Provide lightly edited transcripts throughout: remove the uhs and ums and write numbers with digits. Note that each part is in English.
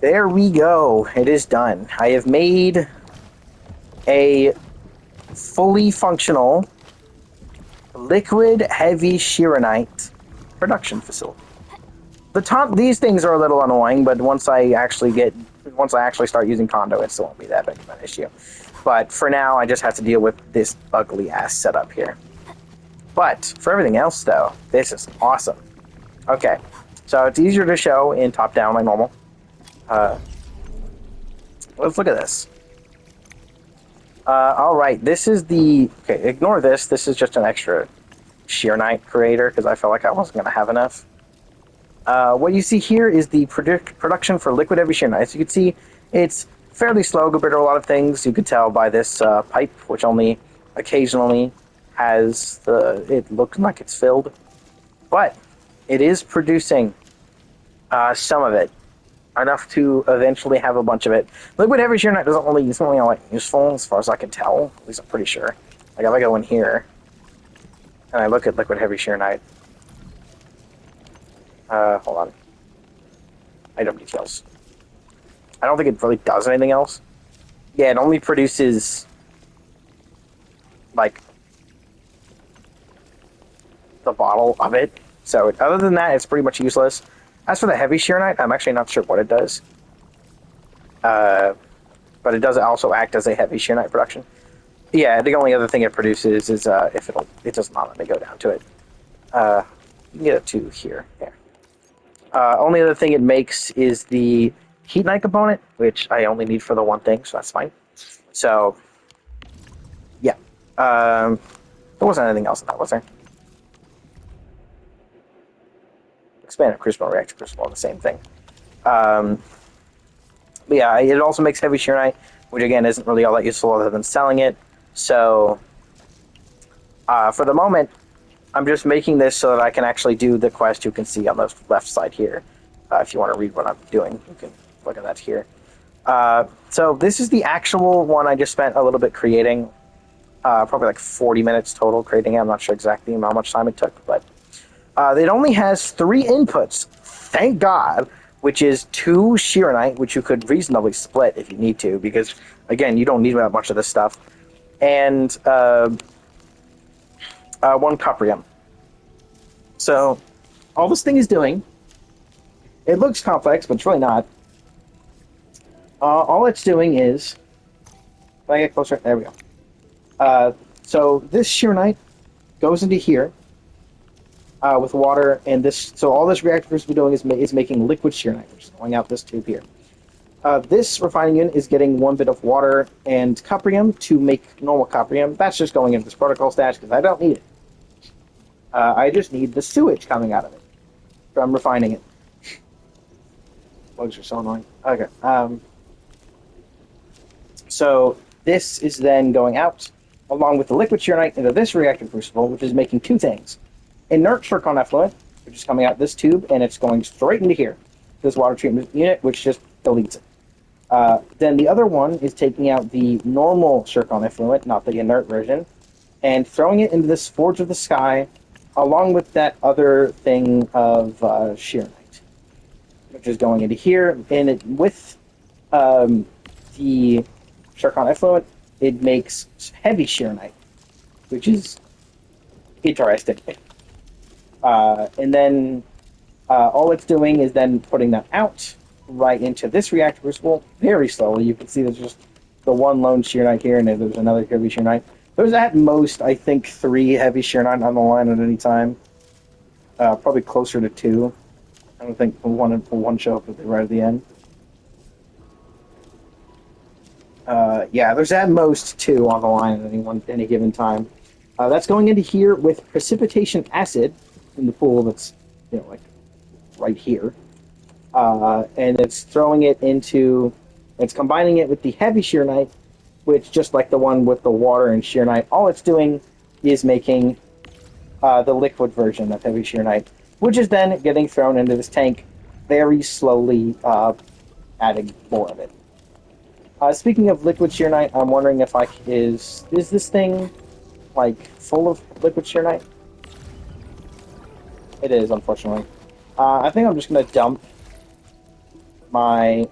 There we go. It is done. I have made a fully functional liquid heavy xiranite production facility. These things are a little annoying, but once I actually start using conduits, it won't be that big of an issue. But for now, I just have to deal with this ugly ass setup here. But for everything else, though, this is awesome. Okay, so it's easier to show in top down like normal. Let's look at this. All right, this is the... Okay, ignore this. This is just an extra xiranite creator because I felt like I wasn't going to have enough. What you see here is the production for liquid heavy xiranite. So you can see it's fairly slow compared to a lot of things. You could tell by this pipe, which only occasionally has it looks like it's filled. But it is producing some of it. Enough to eventually have a bunch of it. Liquid heavy xiranite isn't really all that useful as far as I can tell. At least I'm pretty sure. Like if I go in here and I look at liquid heavy xiranite. Hold on. Item details. I don't think it really does anything else. Yeah, it only produces like the bottle of it. So other than that, it's pretty much useless. As for the heavy xiranite, I'm actually not sure what it does. But it does also act as a heavy xiranite production. Yeah, the only other thing it produces is if it does not let me go down to it. You can get a 2 here. There. Only other thing it makes is the heat knight component, which I only need for the one thing, so that's fine. So, yeah. There wasn't anything else in that, was there? Expanded crucible, reactor crucible, the same thing. But yeah, it also makes heavy xiranite, which again isn't really all that useful other than selling it. So, for the moment, I'm just making this so that I can actually do the quest you can see on the left side here. If you want to read what I'm doing, you can look at that here. So this is the actual one I just spent a little bit creating. Probably like 40 minutes total creating it. I'm not sure exactly how much time it took, but it only has 3 inputs, thank God, which is 2 xiranite, which you could reasonably split if you need to, because, again, you don't need that much of this stuff, and 1 cuprium. So, all this thing is doing, it looks complex, but it's really not. All it's doing is, if I get closer, there we go. So this xiranite goes into here, with water, and this. So all this reactor is doing is making liquid xiranite, which is going out this tube here. This refining unit is getting 1 bit of water and cuprium to make normal cuprium. That's just going into this protocol stash because I don't need it. I just need the sewage coming out of it from refining it. Bugs are so annoying. Okay. So this is then going out along with the liquid xiranite into this reactor crucible, which is making 2 things. Inert zircon effluent, which is coming out this tube, and it's going straight into here. This water treatment unit, which just deletes it. Then the other one is taking out the normal zircon effluent, not the inert version, and throwing it into this Forge of the Sky, along with that other thing of xiranite, which is going into here. And with the zircon effluent, it makes heavy xiranite, which is interesting. And then all it's doing is then putting that out right into this reactor crucible very slowly. You can see there's just the 1 lone xiranite here, and then there's another heavy xiranite. There's at most, I think, 3 heavy xiranite on the line at any time. Probably closer to 2. I don't think one show up right at the end. Yeah, there's at most 2 on the line at any given time. That's going into here with precipitation acid in the pool that's, like right here. And it's throwing it into, it's combining it with the heavy xiranite, which just like the one with the water and xiranite, all it's doing is making the liquid version of heavy xiranite, which is then getting thrown into this tank very slowly, adding more of it. Speaking of liquid xiranite, I'm wondering if is this thing like full of liquid xiranite? It is, unfortunately. I think I'm just gonna dump my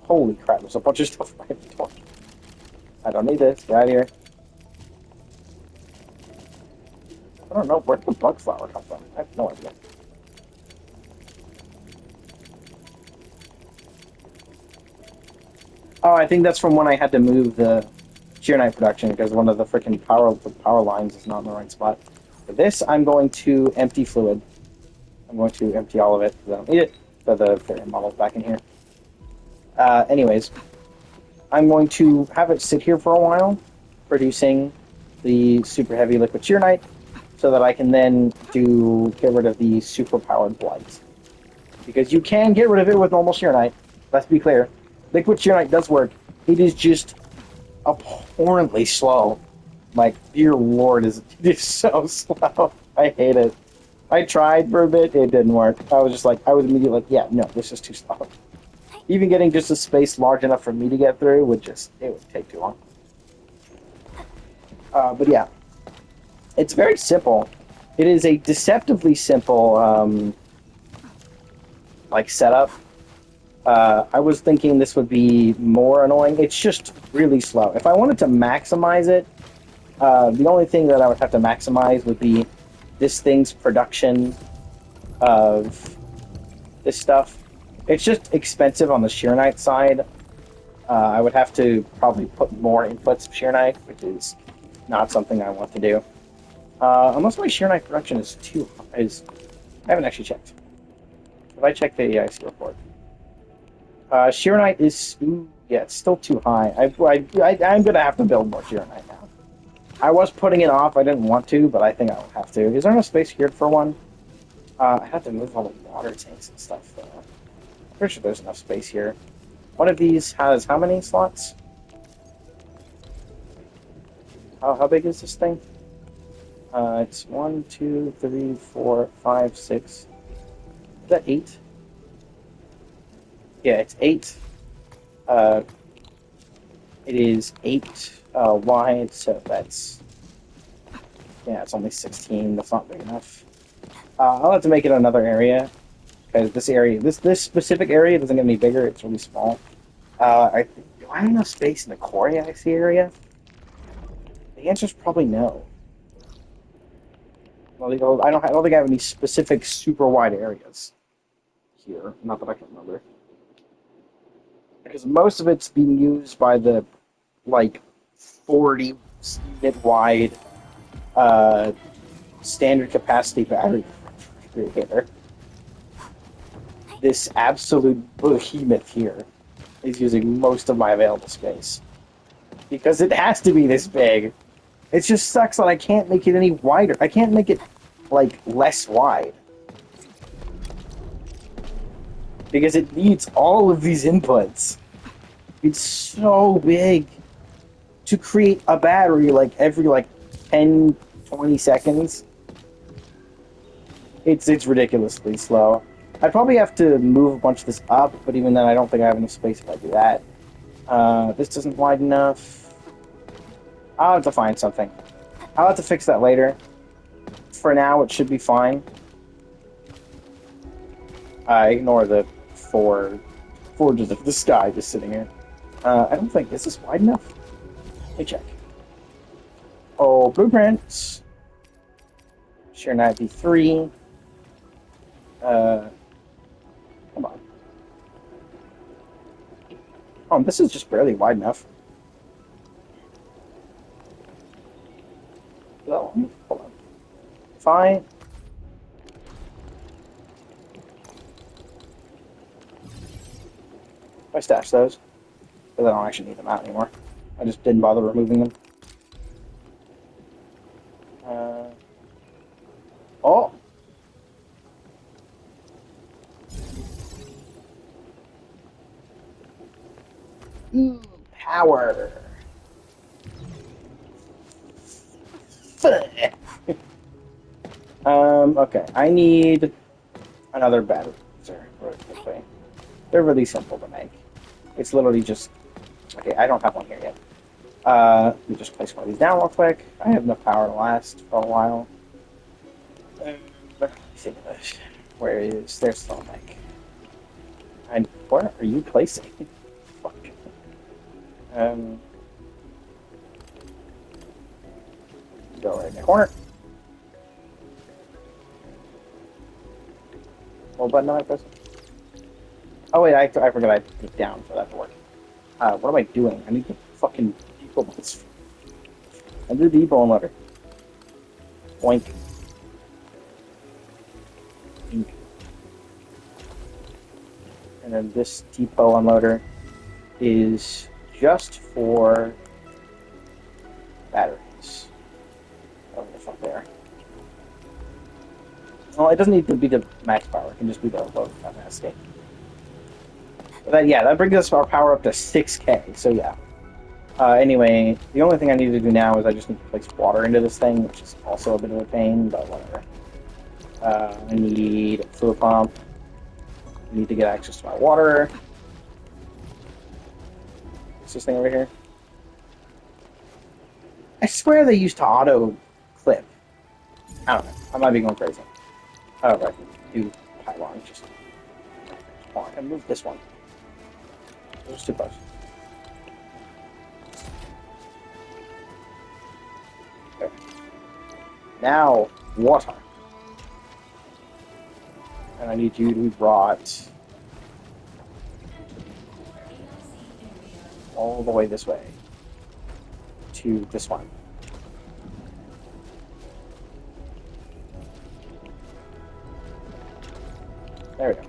Holy crap, there's a bunch of stuff in my inventory. I don't need this. Get out of here. I don't know. Where did the bug flower come from? I have no idea. Oh, I think that's from when I had to move the xiranite production because one of the freaking power lines is not in the right spot. For this, I'm going to empty fluid. I'm going to empty all of it because I don't need it. So the variant model's back in here. Anyways, I'm going to have it sit here for a while, producing the super heavy liquid xiranite, so that I can then get rid of the super powered blight. Because you can get rid of it with normal xiranite. Let's be clear. Liquid xiranite does work. It is just abhorrently slow. Like, dear lord, it is so slow. I hate it. I tried for a bit, it didn't work. I was immediately like, yeah, no, this is too slow. Even getting just a space large enough for me to get through it would take too long. But yeah, it's very simple. It is a deceptively simple, like, setup. I was thinking this would be more annoying. It's just really slow. If I wanted to maximize it, the only thing that I would have to maximize would be this thing's production of this stuff. It's just expensive on the xiranite side. I would have to probably put more inputs of xiranite, which is not something I want to do. Unless my xiranite production is too high. I haven't actually checked. If I check the AIC report, xiranite is yeah, it's still too high. I'm gonna have to build more xiranite now. I was putting it off. I didn't want to, but I think I will have to. Is there enough space here for one? I have to move all the water tanks and stuff. I'm pretty sure there's enough space here. One of these has how many slots? How big is this thing? It's 1, 2, 3, 4, 5, 6. Is that 8? Yeah, it's 8. Uh, it is 8 wide, so that's... Yeah, it's only 16. That's not big enough. I'll have to make it another area, because this specific area doesn't get any bigger. It's really small. Do I have enough space in the core AIC area? The answer is probably no. Well, I don't think I have any specific super wide areas here. Not that I can remember. Because most of it's being used by the, like, 40 unit wide standard capacity battery creator. This absolute behemoth here is using most of my available space. Because it has to be this big. It just sucks that I can't make it any wider. I can't make it, like, less wide. Because it needs all of these inputs. It's so big. To create a battery, like, every, 10, 20 seconds. It's ridiculously slow. I'd probably have to move a bunch of this up, but even then I don't think I have enough space if I do that. This isn't wide enough. I'll have to find something. I'll have to fix that later. For now, it should be fine. Ignore the forges of the sky just sitting here. I don't think... Is this wide enough? Let me check. Oh, blueprints. xiranite V3. Come on. Oh, this is just barely wide enough. Hold on. Fine. I stashed those. Because I don't actually need them out anymore. I just didn't bother removing them. Oh! Power! Okay. I need another battery. They're really simple to make. It's literally just... Okay, I don't have one here yet. Let me just place one of these down real quick. I have enough power to last for a while. Where is... There's the mic. And where are you placing? Um, go right in the corner. What button am I pressing? Oh wait, I forgot I put it down for that to work. What am I doing? I need to fucking depot this. I do the depot unloader. Boink. Ink. And then this depot unloader is just for batteries. Oh, the fuck there. Well, it doesn't need to be the max power. It can just be the low capacity. But that brings us our power up to 6K. So yeah. Anyway, the only thing I need to do now is I just need to place water into this thing, which is also a bit of a pain, but whatever. I need a fluid pump. I need to get access to my water. What's this thing over here? I swear they used to auto clip. I don't know. I might be going crazy. Oh, right. Do pylon. Just. Oh, I can move this one. Those too close. Okay. Now, water. And I need you to be brought all the way this way to this one. There we go.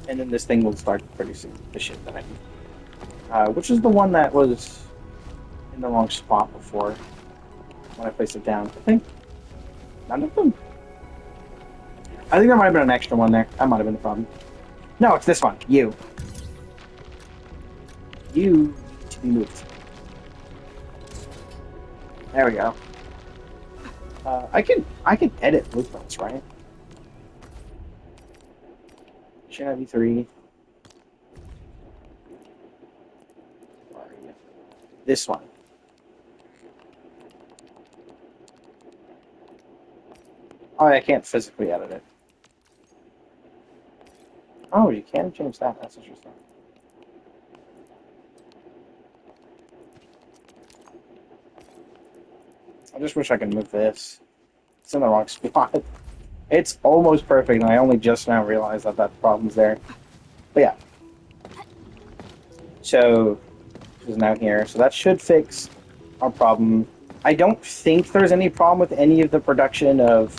And then this thing will start producing the shit that I need. Which is the one that was in the wrong spot before when I placed it down. I think none of them. I think there might have been an extra one there. That might have been the problem. No, it's this one. You need to be moved. There we go. I can edit blueprints, right? Should I be 3? This one. Oh, I can't physically edit it. Oh, you can change that. That's interesting. I just wish I could move this. It's in the wrong spot. It's almost perfect, and I only just now realized that that problem's there. But yeah. So, this is now here. So that should fix our problem. I don't think there's any problem with any of the production of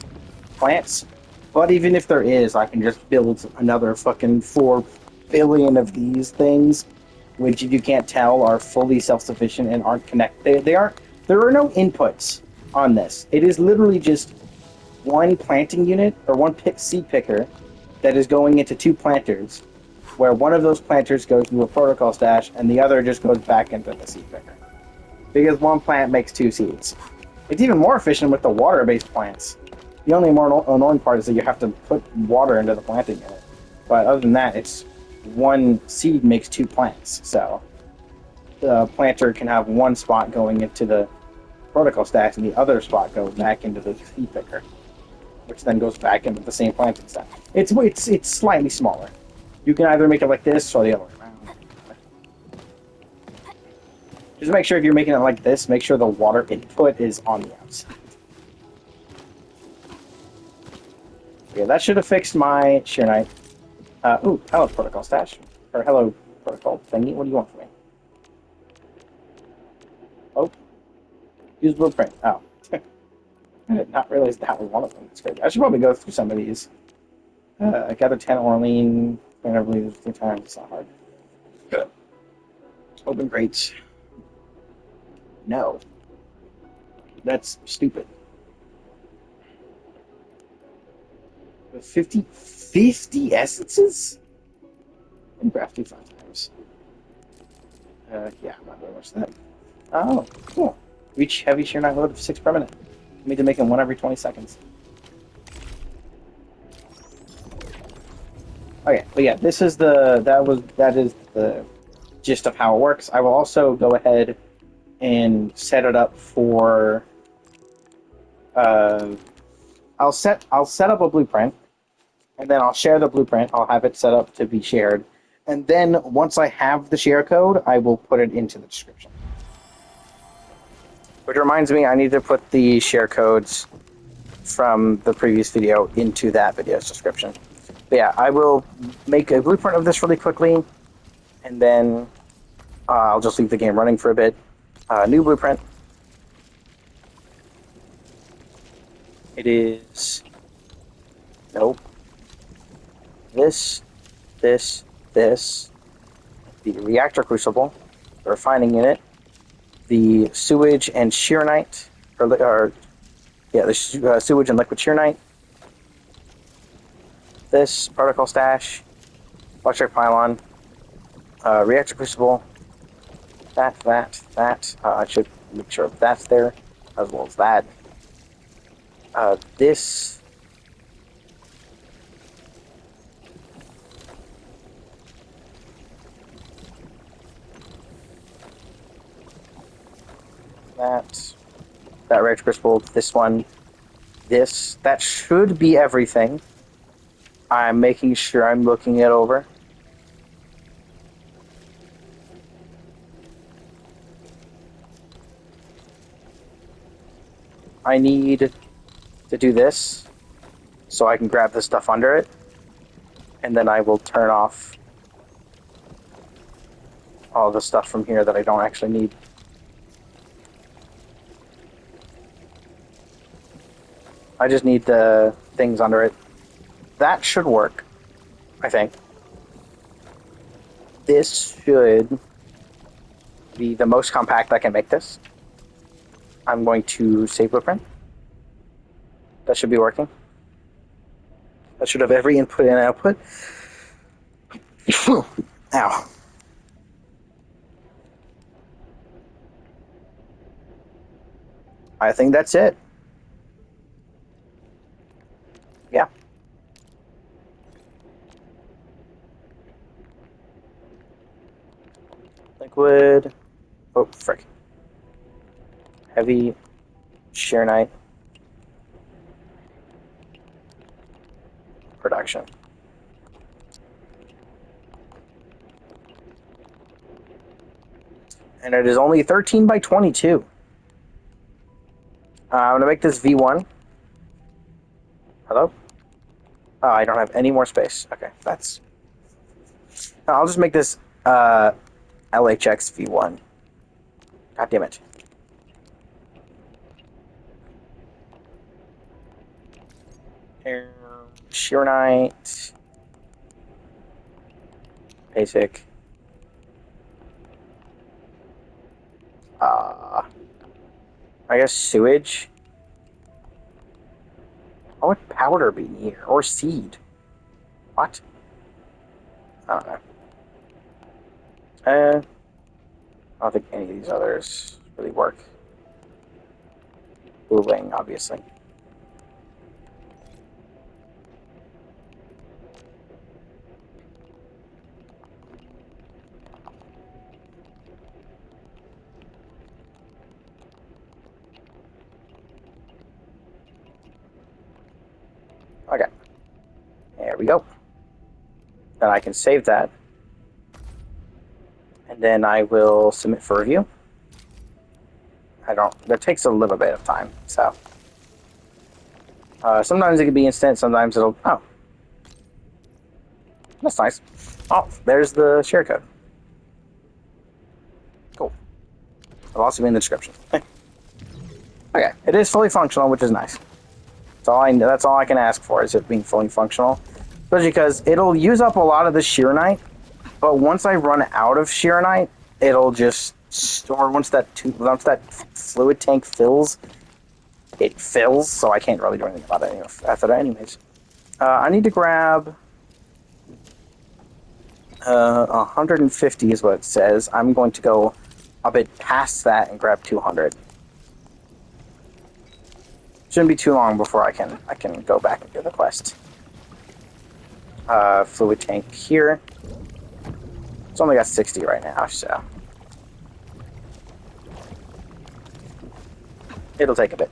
plants. But even if there is, I can just build another fucking 4 billion of these things, which if you can't tell are fully self-sufficient and aren't connected. They aren't. There are no inputs on this. It is literally just one planting unit or one seed picker that is going into 2 planters, where one of those planters goes to a protocol stash and the other just goes back into the seed picker. Because one plant makes 2 seeds. It's even more efficient with the water-based plants. The only more annoying part is that you have to put water into the planting unit. But other than that, it's one seed makes 2 plants. So the planter can have one spot going into the protocol stash and the other spot goes back into the seed picker, which then goes back into the same planting stash. It's slightly smaller. You can either make it like this or the other way around. Just make sure if you're making it like this, make sure the water input is on the outside. Yeah, that should have fixed my xiranite. Ooh, hello protocol stash. Or hello protocol thingy. What do you want from me? Oh, use blueprint. Oh. I did not realize that was one of them. That's great. I should probably go through some of these. I gathered 10 Orlean. I never believe 3 times. It's not hard. Good. Open crates. No. That's stupid. 50 essences? And craft 2 5 times. Yeah, I'm not doing much of that. Oh, cool. Reach heavy xiranite load of 6 per minute. I need to make them 1 every 20 seconds. Okay, but yeah, this is that is the gist of how it works. I will also go ahead and set it up for uh, I'll set up a blueprint, and then I'll share the blueprint. I'll have it set up to be shared, And then once I have the share code, I will put it into the description. Which reminds me, I need to put the share codes from the previous video into that video's description. But yeah, I will make a blueprint of this really quickly, and then I'll just leave the game running for a bit. New blueprint. It is... Nope. This, this. The reactor crucible, the refining unit, the sewage and xiranite, the sewage and liquid xiranite. This particle stash, electric pylon, reactor crucible. That. I should make sure that's there, as well as that. This. That reactor crucible. This one. This. That should be everything. I'm making sure I'm looking it over. I need to do this so I can grab the stuff under it, and then I will turn off all the stuff from here that I don't actually need. I just need the things under it. That should work, I think. This should be the most compact I can make this. I'm going to save blueprint. That should be working. That should have every input and output. Ow. I think that's it. Yeah. Liquid. Oh, frick. Heavy xiranite production. And it is only 13 by 22. I'm going to make this V1. Hello? Oh, I don't have any more space. Okay, that's... I'll just make this LHX V1. God damn it. Xiranite. Basic. I guess sewage. What would powder be here? Or seed? What? I don't know. I don't think any of these others really work. Booling, obviously. Okay. There we go. Then I can save that. And then I will submit for review. That takes a little bit of time, so. Sometimes it can be instant, sometimes it'll, oh. That's nice. Oh, there's the share code. Cool. It'll also be in the description. Okay, it is fully functional, which is nice. That's all I can ask for, is it being fully functional. Especially because it'll use up a lot of the xiranite, but once I run out of xiranite, it'll just store, once that fluid tank fills, it fills, so I can't really do anything about it after that anyways. I need to grab 150 is what it says. I'm going to go a bit past that and grab 200. Shouldn't be too long before I can go back and do the quest. Fluid tank here. It's only got 60 right now, so it'll take a bit.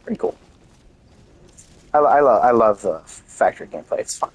Pretty cool. I love the factory gameplay. It's fun.